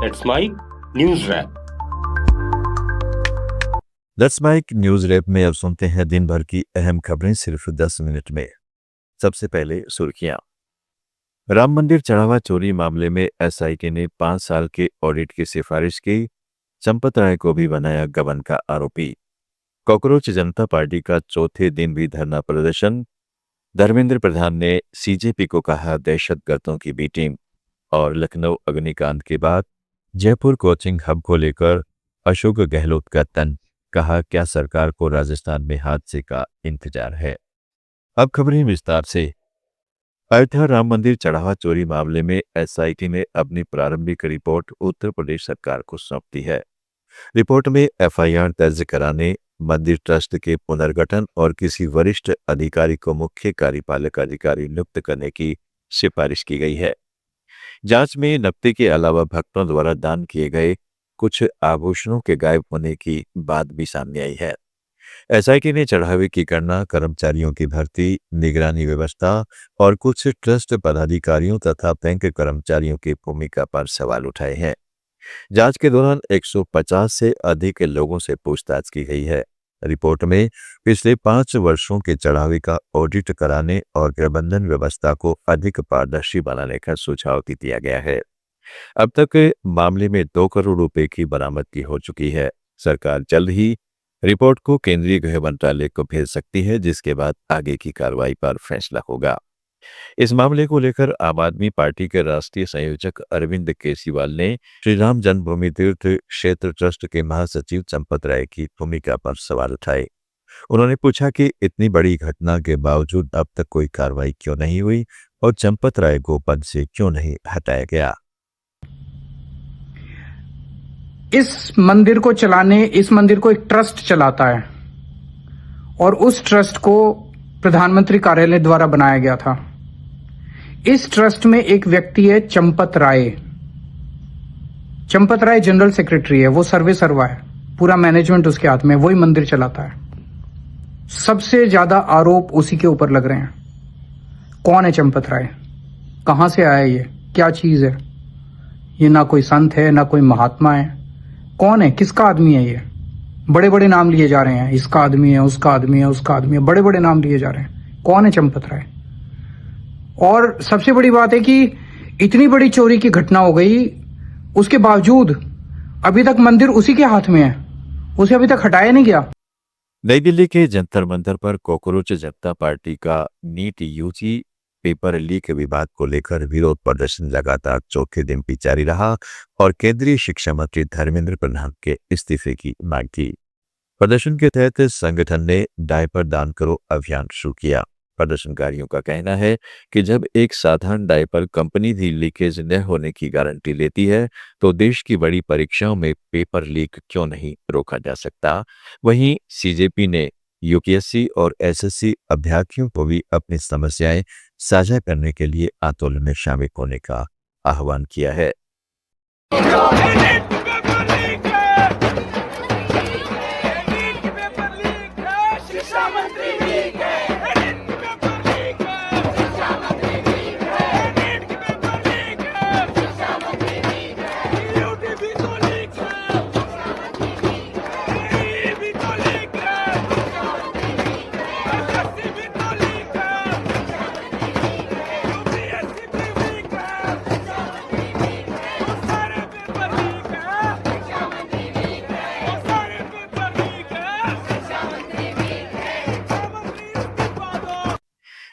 That's my news wrap. That's Mike news wrap में अब सुनते हैं दिन भर की अहम खबरें सिर्फ 10 मिनट में। सबसे पहले सुर्खियां। राम मंदिर चढ़ावा चोरी मामले में एसआईटी ने 5 साल के ऑडिट की सिफारिश की। चंपत राय को भी बनाया गबन का आरोपी। कॉकरोच जनता पार्टी का चौथे दिन भी धरना प्रदर्शन। धर्मेंद्र प्रधान ने सीजेपी को कहा दहशतगर्दों की बी टीम। और लखनऊ अग्निकांड के बाद जयपुर कोचिंग हब को लेकर अशोक गहलोत का तंज। कहा क्या सरकार को राजस्थान में हादसे का इंतजार है। अब खबरें विस्तार से। अयोध्या राम मंदिर चढ़ावा चोरी मामले में एसआईटी ने अपनी प्रारंभिक रिपोर्ट उत्तर प्रदेश सरकार को सौंप दी है। रिपोर्ट में एफआईआर दर्ज कराने, मंदिर ट्रस्ट के पुनर्गठन और किसी वरिष्ठ अधिकारी को मुख्य कार्यपालक अधिकारी नियुक्त करने की सिफारिश की गई है। जांच में नकदी के अलावा भक्तों द्वारा दान किए गए कुछ आभूषणों के गायब होने की बात भी सामने आई है। एसआईटी ने चढ़ावे की गणना, कर्मचारियों की भर्ती, निगरानी व्यवस्था और कुछ ट्रस्ट पदाधिकारियों तथा बैंक कर्मचारियों की भूमिका पर सवाल उठाए हैं। जांच के दौरान 150 से अधिक लोगों से पूछताछ की गई है। रिपोर्ट में पिछले 5 वर्षों के चढ़ावे का ऑडिट कराने और प्रबंधन व्यवस्था को अधिक पारदर्शी बनाने का सुझाव भी दिया गया है। अब तक मामले में 2 करोड़ रुपए की बरामदगी हो चुकी है। सरकार जल्द ही रिपोर्ट को केंद्रीय गृह मंत्रालय को भेज सकती है, जिसके बाद आगे की कार्रवाई पर फैसला होगा। इस मामले को लेकर आम आदमी पार्टी के राष्ट्रीय संयोजक अरविंद केजरीवाल ने श्री राम जन्मभूमि तीर्थ क्षेत्र ट्रस्ट के महासचिव चंपत राय की भूमिका पर सवाल उठाए। उन्होंने पूछा कि इतनी बड़ी घटना के बावजूद अब तक कोई कार्रवाई क्यों नहीं हुई और चंपत राय को पद से क्यों नहीं हटाया गया। इस मंदिर को एक ट्रस्ट चलाता है और उस ट्रस्ट को प्रधानमंत्री कार्यालय द्वारा बनाया गया था। इस ट्रस्ट में एक व्यक्ति है चंपत राय। चंपत राय जनरल सेक्रेटरी है, वो सर्वा है, पूरा मैनेजमेंट उसके हाथ में, वही मंदिर चलाता है। सबसे ज्यादा आरोप उसी के ऊपर लग रहे हैं। कौन है चंपत राय, कहां से आया ये, क्या चीज है ये? ना कोई संत है, ना कोई महात्मा है। कौन है, किसका आदमी है ये? बड़े बड़े नाम लिए जा रहे हैं, इसका आदमी है, उसका आदमी है, उसका आदमी है, बड़े बड़े नाम लिए जा रहे हैं। कौन है चंपत राय? और सबसे बड़ी बात है कि इतनी बड़ी चोरी की घटना हो गई, उसके बावजूद अभी तक मंदिर उसी के हाथ में है, उसे अभी तक हटाया नहीं गया। नई दिल्ली के जंतर मंतर पर कॉकरोच जनता पार्टी का नीट यूजी पेपर लीक विवाद को लेकर विरोध प्रदर्शन लगातार चौथे दिन भी जारी रहा और केंद्रीय शिक्षा मंत्री धर्मेंद्र प्रधान के इस्तीफे की मांग की। प्रदर्शन के तहत संगठन ने डायपर दान करो अभियान शुरू किया। प्रदर्शनकारियों का कहना है कि जब एक साधारण डायपर कंपनी भी लीकेज न होने की गारंटी लेती है, तो देश की बड़ी परीक्षाओं में पेपर लीक क्यों नहीं रोका जा सकता। वहीं सीजेपी ने यूपीएससी और एसएससी अभ्यर्थियों को भी अपनी समस्याएं साझा करने के लिए आंदोलन में शामिल होने का आह्वान किया है।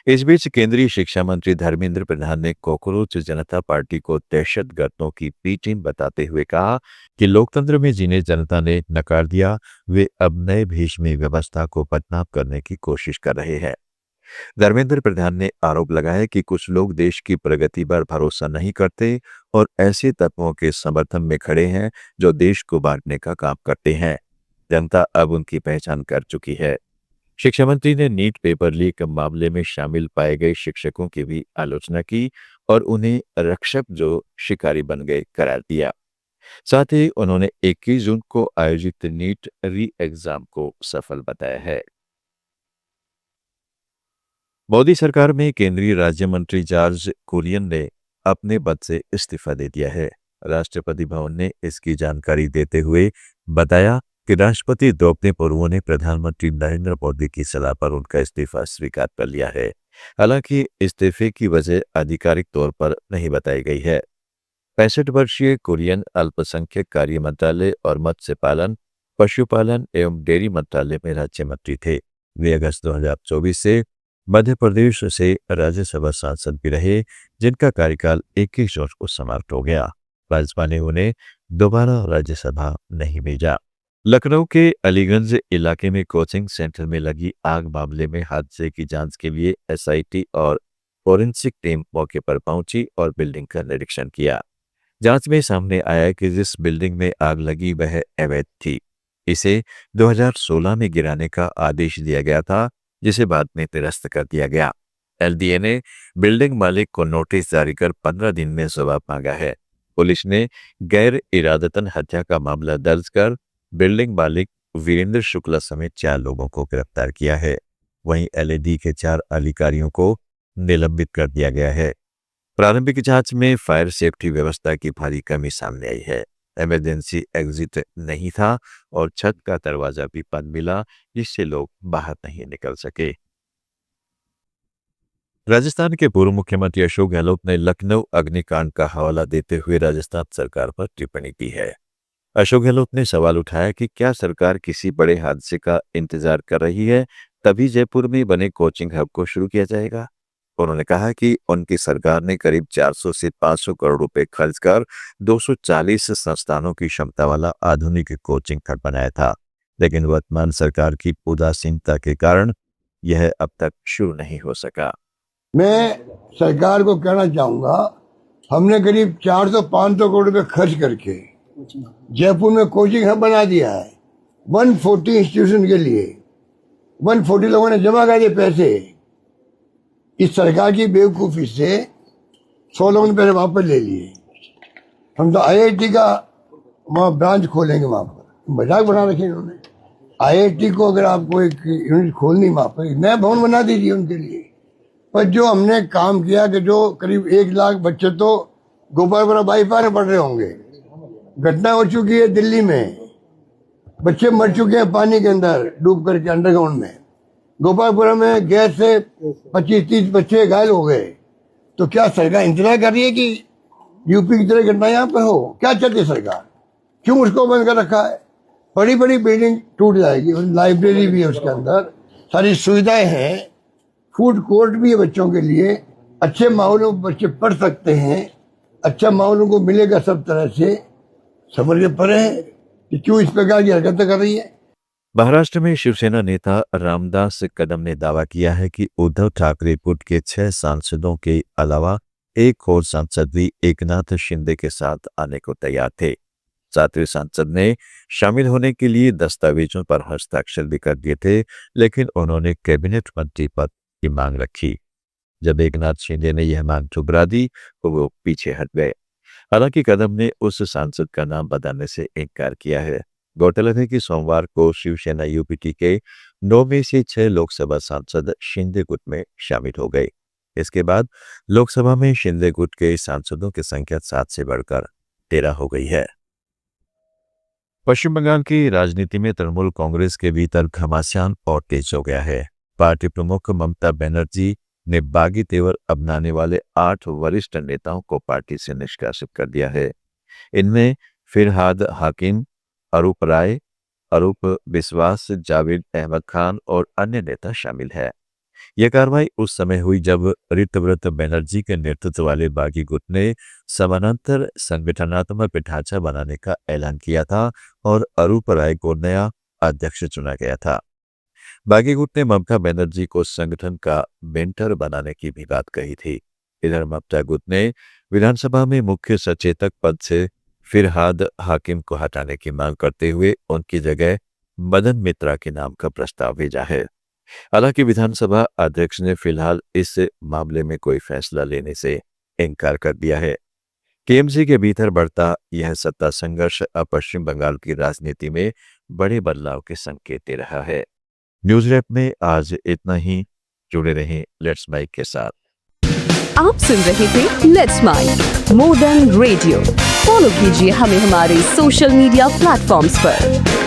इस बीच केंद्रीय शिक्षा मंत्री धर्मेंद्र प्रधान ने कॉकरोच जनता पार्टी को दहशतगर्दों की बी टीम बताते हुए कहा कि लोकतंत्र में जिन्हें जनता ने नकार दिया, वे अब नए भीष्मी व्यवस्था को बदनाम करने की कोशिश कर रहे हैं। धर्मेंद्र प्रधान ने आरोप लगाया कि कुछ लोग देश की प्रगति पर भरोसा नहीं करते और ऐसे तत्वों के समर्थन में खड़े हैं जो देश को बांटने का काम करते हैं। जनता अब उनकी पहचान कर चुकी है। शिक्षा मंत्री ने नीट पेपर लीक मामले में शामिल पाए गए शिक्षकों की भी आलोचना की और उन्हें रक्षक जो शिकारी बन गए करार दिया। साथ ही उन्होंने 21 जून को आयोजित नीट री एग्जाम को सफल बताया है। मोदी सरकार में केंद्रीय राज्य मंत्री जॉर्ज कुरियन ने अपने पद से इस्तीफा दे दिया है। राष्ट्रपति भवन ने इसकी जानकारी देते हुए बताया कि राष्ट्रपति द्रौपदी मुर्मू ने प्रधानमंत्री नरेंद्र मोदी की सलाह पर उनका इस्तीफा स्वीकार कर लिया है। हालांकि इस्तीफे की वजह आधिकारिक तौर पर नहीं बताई गई है। 65 वर्षीय कोरियन अल्पसंख्यक कार्य मंत्रालय और मत्स्य पालन, पशुपालन एवं डेयरी मंत्रालय में राज्य मंत्री थे। वे अगस्त 2024 से मध्य प्रदेश से राज्यसभा सांसद भी रहे, जिनका कार्यकाल 21 जून को समाप्त हो गया। भाजपा ने उन्हें दोबारा राज्यसभा नहीं भेजा। लखनऊ के अलीगंज इलाके में कोचिंग सेंटर में लगी आग मामले में हादसे की जांच के लिए एसआईटी और फोरेंसिक टीम मौके पर पहुंची और बिल्डिंग का निरीक्षण किया। जांच में सामने आया कि जिस बिल्डिंग में आग लगी वह अवैध थी। इसे 2016 में गिराने का आदेश दिया गया था, जिसे बाद में निरस्त कर दिया गया। एलडीए ने बिल्डिंग मालिक को नोटिस जारी कर 15 दिन में जवाब मांगा है। पुलिस ने गैर इरादतन हत्या का मामला दर्ज कर बिल्डिंग मालिक वीरेंद्र शुक्ला समेत 4 लोगों को गिरफ्तार किया है। वहीं एलईडी के 4 अधिकारियों को निलंबित कर दिया गया है। प्रारंभिक जांच में फायर सेफ्टी व्यवस्था की भारी कमी सामने आई है। इमरजेंसी एग्जिट नहीं था और छत का दरवाजा भी बंद मिला, जिससे लोग बाहर नहीं निकल सके। राजस्थान के पूर्व मुख्यमंत्री अशोक गहलोत ने लखनऊ अग्निकांड का हवाला देते हुए राजस्थान सरकार पर टिप्पणी की है। अशोक गहलोत ने सवाल उठाया कि क्या सरकार किसी बड़े हादसे का इंतजार कर रही है, तभी जयपुर में बने कोचिंग हब को शुरू किया जाएगा। उन्होंने कहा कि उनकी सरकार ने करीब 400 से 500 करोड़ रुपए खर्च कर 240 संस्थानों की क्षमता वाला आधुनिक कोचिंग हब बनाया था, लेकिन वर्तमान सरकार की उदासीनता के कारण यह अब तक शुरू नहीं हो सका। मैं सरकार को कहना चाहूंगा, हमने करीब 400-500 करोड़ रुपए खर्च करके जयपुर में कोचिंग हब बना दिया है 140 इंस्टीट्यूशन के लिए। 140 लोगों ने जमा कर दिए पैसे। इस सरकार की बेवकूफी से 100 लोगों ने पैसे वापस ले लिए। हम तो आईआईटी का वहाँ ब्रांच खोलेंगे, वहां पर मजाक बना रखे इन्होंने। आईआईटी को अगर आपको एक यूनिट खोलनी, वहां पर एक नया भवन बना दीजिए उनके लिए। पर जो हमने काम किया कि जो करीब 1 लाख बच्चे तो गोपालपुरा बाईपास में पढ़ रहे होंगे। घटना हो चुकी है दिल्ली में, बच्चे मर चुके हैं पानी के अंदर डूब करके अंडरग्राउंड में। गोपालपुरा में गैस से 25-30 बच्चे घायल हो गए। तो क्या सरकार इंतजार कर रही है कि यूपी की तरह घटना यहाँ पर हो? क्या चाहती है सरकार? क्यों उसको बंद कर रखा है? बड़ी बड़ी बिल्डिंग टूट जाएगी, लाइब्रेरी भी है उसके अंदर, सारी सुविधाएं हैं, फूड कोर्ट भी है बच्चों के लिए, अच्छे माहौल में बच्चे पढ़ सकते हैं, अच्छा माहौल उनको मिलेगा सब तरह से। समझ के परे है कि क्यों इस प्रकार की हरकतें कर रही है। महाराष्ट्र में शिवसेना नेता रामदास कदम ने दावा किया है कि उद्धव ठाकरे गुट के 6 सांसदों के अलावा एक और सांसद भी एकनाथ शिंदे के साथ आने को तैयार थे। 7वें सांसद ने शामिल होने के लिए दस्तावेजों पर हस्ताक्षर भी कर दिए थे, लेकिन उन्होंने कैबिनेट मंत्री पद की मांग रखी। जब एकनाथ शिंदे ने यह मांग ठुकरा दी तो वो पीछे हट गए। हालांकि कदम ने उस सांसद का नाम बताने से इनकार किया है। गौरतलब है कि सोमवार को शिवसेना यूपीटी के 9 में से 6 लोकसभा सांसद शिंदे गुट में शामिल हो गए। इसके बाद लोकसभा में शिंदे गुट के सांसदों की संख्या 7 से बढ़कर 13 हो गई है। पश्चिम बंगाल की राजनीति में तृणमूल कांग्रेस के भीतर घमासान और तेज हो गया है। पार्टी प्रमुख ममता बनर्जी ने बागी तेवर अपनाने वाले 8 वरिष्ठ नेताओं को पार्टी से निष्कासित कर दिया है। इनमें फिरहाद हाकिम, अरूप राय, अरूप विश्वास, जावेद अहमद खान और अन्य नेता शामिल है। यह कार्रवाई उस समय हुई जब ऋतव्रत बनर्जी के नेतृत्व वाले बागी गुट ने समानांतर संगठनात्मक ढांचा बनाने का ऐलान किया था और अरूप राय को नया अध्यक्ष चुना गया था। बागी गुट ने ममता बनर्जी को संगठन का मेंटर बनाने की भी बात कही थी। इधर ममता गुट ने विधानसभा में मुख्य सचेतक पद से फिरहाद हाकिम को हटाने की मांग करते हुए उनकी जगह मदन मित्रा के नाम का प्रस्ताव भेजा है। हालांकि विधानसभा अध्यक्ष ने फिलहाल इस मामले में कोई फैसला लेने से इनकार कर दिया है। टीएमसी के भीतर बढ़ता यह सत्ता संघर्ष अब पश्चिम बंगाल की राजनीति में बड़े बदलाव के संकेत दे रहा है। न्यूज रैप में आज इतना ही। जुड़े रहें लेट्स बाइक के साथ। आप सुन रहे थे let's mind more than radio. Follow कीजिए हमें हमारे सोशल मीडिया प्लेटफॉर्म्स पर।